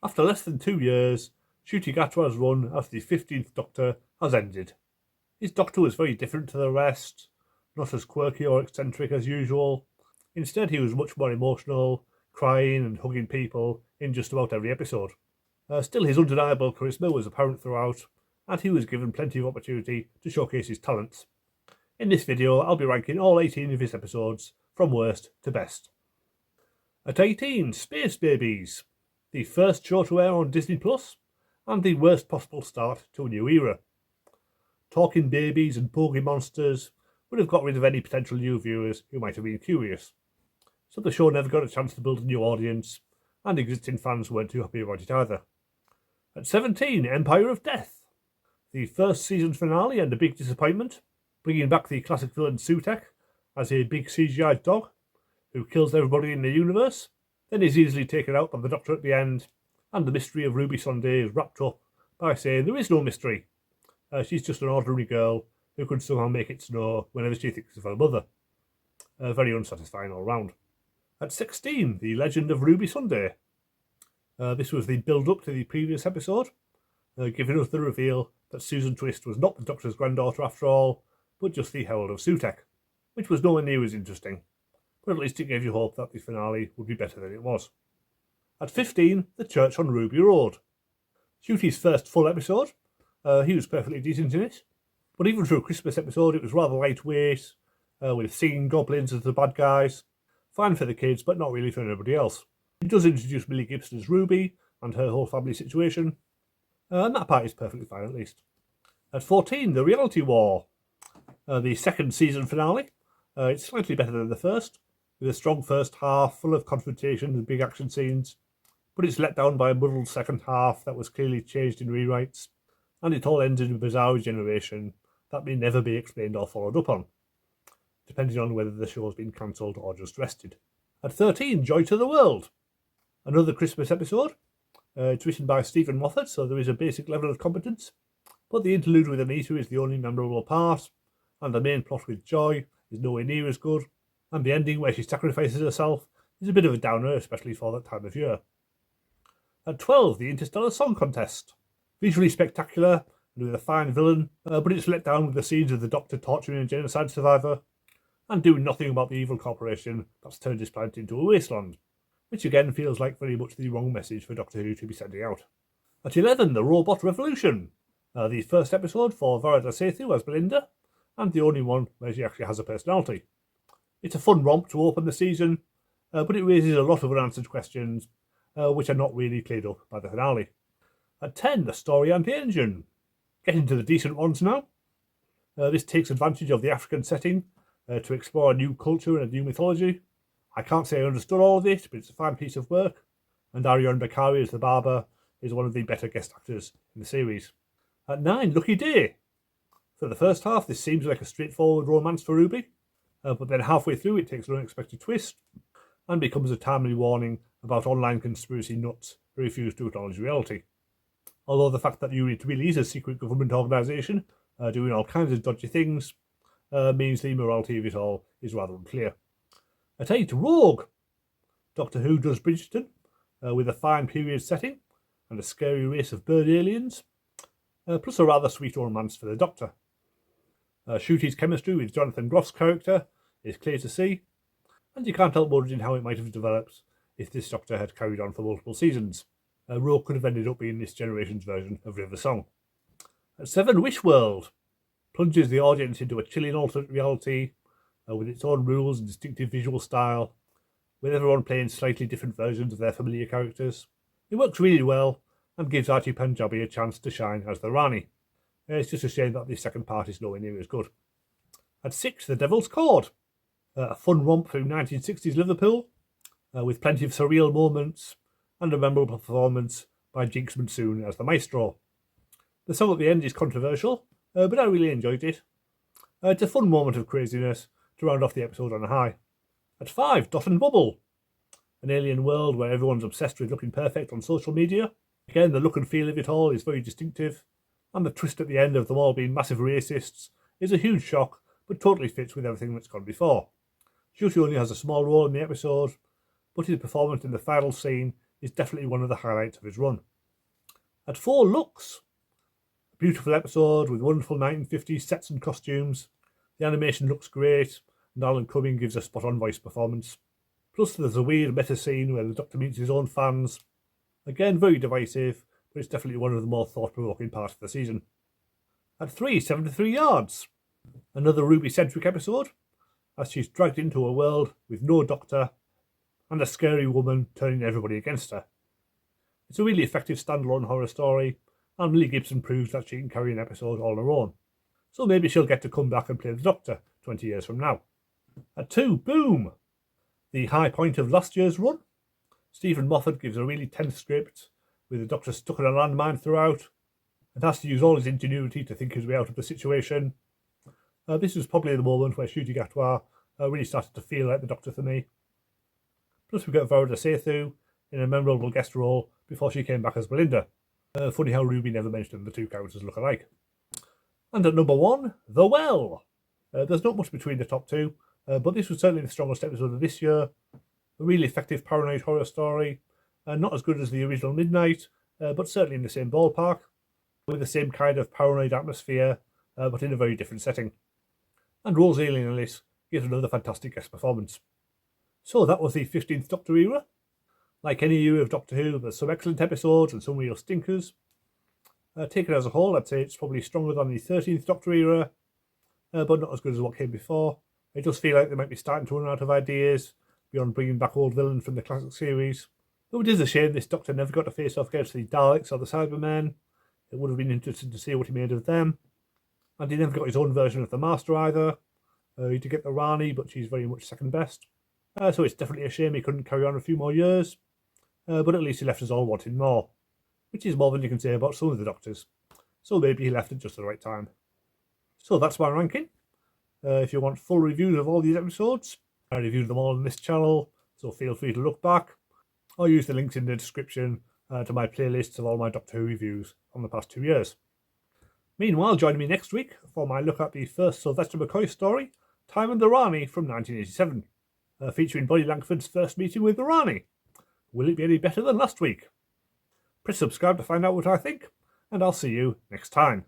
After less than 2 years, Ncuti Gatwa's run as the 15th Doctor has ended. His Doctor was very different to the rest, not as quirky or eccentric as usual. Instead, he was much more emotional, crying and hugging people in just about every episode. Still, his undeniable charisma was apparent throughout, and he was given plenty of opportunity to showcase his talents. In this video, I'll be ranking all 18 of his episodes from worst to best. At 18, Space Babies, the first show to air on Disney Plus, and the worst possible start to a new era. Talking babies and bogey monsters would have got rid of any potential new viewers who might have been curious. So the show never got a chance to build a new audience, and existing fans weren't too happy about it either. At 17, Empire of Death, the first season finale and a big disappointment, bringing back the classic villain Sutek as a big CGI dog who kills everybody in the universe, then is easily taken out by the Doctor at the end, and the mystery of Ruby Sunday is wrapped up by saying there is no mystery. She's just an ordinary girl who can somehow make it snow whenever she thinks of her mother. Very unsatisfying all round. At 16, The Legend of Ruby Sunday. This was the build-up to the previous episode, giving us the reveal that Susan Twist was not the Doctor's granddaughter after all, but just the herald of Sutek, which was nowhere near as interesting, but at least it gave you hope that the finale would be better than it was. At 15, The Church on Ruby Road. Ncuti's first full episode. He was perfectly decent in it, but even for a Christmas episode it was rather lightweight, with singing goblins as the bad guys. Fine for the kids, but not really for anybody else. It does introduce Millie Gibson as Ruby and her whole family situation, and that part is perfectly fine at least. At 14, The Reality War, the second season finale. It's slightly better than the first, with a strong first half full of confrontation and big action scenes, but it's let down by a muddled second half that was clearly changed in rewrites, and it all ended in a bizarre regeneration that may never be explained or followed up on, depending on whether the show has been cancelled or just rested. At 13, Joy to the World, another Christmas episode. It's written by Stephen Moffat, so there is a basic level of competence, but the interlude with Anita is the only memorable part, and the main plot with Joy is nowhere near as good, and the ending where she sacrifices herself is a bit of a downer, especially for that time of year. At 12, The Interstellar Song Contest. Visually spectacular, and with a fine villain, but it's let down with the scenes of the Doctor torturing a genocide survivor, and doing nothing about the evil corporation that's turned this planet into a wasteland, which again feels like very much the wrong message for Doctor Who to be sending out. At 11, The Robot Revolution. The first episode for Varada Sethu as Belinda, and the only one where she actually has a personality. It's a fun romp to open the season, but it raises a lot of unanswered questions, which are not really cleared up by the finale. At 10, The Story and the Engine. Getting to the decent ones now. This takes advantage of the African setting to explore a new culture and a new mythology. I can't say I understood all of it, but it's a fine piece of work, and Ariane Bakari as the barber is one of the better guest actors in the series. At 9, Lucky Day. For the first half, this seems like a straightforward romance for Ruby, but then halfway through it takes an unexpected twist, and becomes a timely warning about online conspiracy nuts who refuse to acknowledge reality. Although the fact that UNIT really is a secret government organisation doing all kinds of dodgy things means the morality of it all is rather unclear. At 8, Rogue. Doctor Who does Bridgerton, with a fine period setting and a scary race of bird aliens, plus a rather sweet romance for the Doctor. Ncuti's chemistry with Jonathan Groff's character is clear to see, and you can't help wondering how it might have developed if this Doctor had carried on for multiple seasons. Rogue could have ended up being this generation's version of River Song. At 7, Wish World. Plunges the audience into a chilling alternate reality with its own rules and distinctive visual style, with everyone playing slightly different versions of their familiar characters. It works really well and gives Archie Panjabi a chance to shine as the Rani. It's just a shame that the second part is nowhere near as good. At 6, The Devil's Chord. A fun romp through 1960s Liverpool, with plenty of surreal moments and a memorable performance by Jinx Monsoon as the Maestro. The song at the end is controversial, but I really enjoyed it. It's a fun moment of craziness to round off the episode on a high. At 5, Dot and Bubble. An alien world where everyone's obsessed with looking perfect on social media. Again, the look and feel of it all is very distinctive, and the twist at the end of them all being massive racists is a huge shock, but totally fits with everything that's gone before. Ncuti only has a small role in the episode, but his performance in the final scene is definitely one of the highlights of his run. At 4, Lux. A beautiful episode with wonderful 1950s sets and costumes. The animation looks great, and Alan Cumming gives a spot-on voice performance. Plus there's a weird meta scene where the Doctor meets his own fans. Again, very divisive, but it's definitely one of the more thought-provoking parts of the season. At 3, 73 Yards. Another Ruby-centric episode, as she's dragged into a world with no Doctor and a scary woman turning everybody against her. It's a really effective standalone horror story, and Millie Gibson proves that she can carry an episode all her own. So maybe she'll get to come back and play the Doctor 20 years from now. At 2, Boom! The high point of last year's run. Stephen Moffat gives a really tense script, with the Doctor stuck in a landmine throughout, and has to use all his ingenuity to think his way out of the situation. This was probably the moment where Ncuti Gatwa really started to feel like the Doctor for me. Plus we got Varda Sethu in a memorable guest role before she came back as Belinda. Funny how Ruby never mentioned the two characters look alike. And at number 1, The Well. There's not much between the top two, but this was certainly the strongest episode of this year. A really effective paranoid horror story, not as good as the original Midnight, but certainly in the same ballpark, with the same kind of paranoid atmosphere, but in a very different setting. And Rose Alien-Ellis gives another fantastic guest performance. So that was the 15th Doctor era. Like any era of Doctor Who, there's some excellent episodes and some real stinkers. Taken as a whole, I'd say it's probably stronger than the 13th Doctor era, but not as good as what came before. It does feel like they might be starting to run out of ideas beyond bringing back old villains from the classic series. Though it is a shame this Doctor never got to face off against the Daleks or the Cybermen. It would have been interesting to see what he made of them. And he never got his own version of the Master either. He did get the Rani, but she's very much second best. So it's definitely a shame he couldn't carry on a few more years. But at least he left us all wanting more, which is more than you can say about some of the Doctors. So maybe he left at just the right time. So that's my ranking. If you want full reviews of all these episodes, I reviewed them all on this channel, so feel free to look back, or use the links in the description to my playlists of all my Doctor Who reviews from the past 2 years. Meanwhile, join me next week for my look at the first Sylvester McCoy story, Time and the Rani from 1987, featuring Bonnie Langford's first meeting with the Rani. Will it be any better than last week? Press subscribe to find out what I think, and I'll see you next time.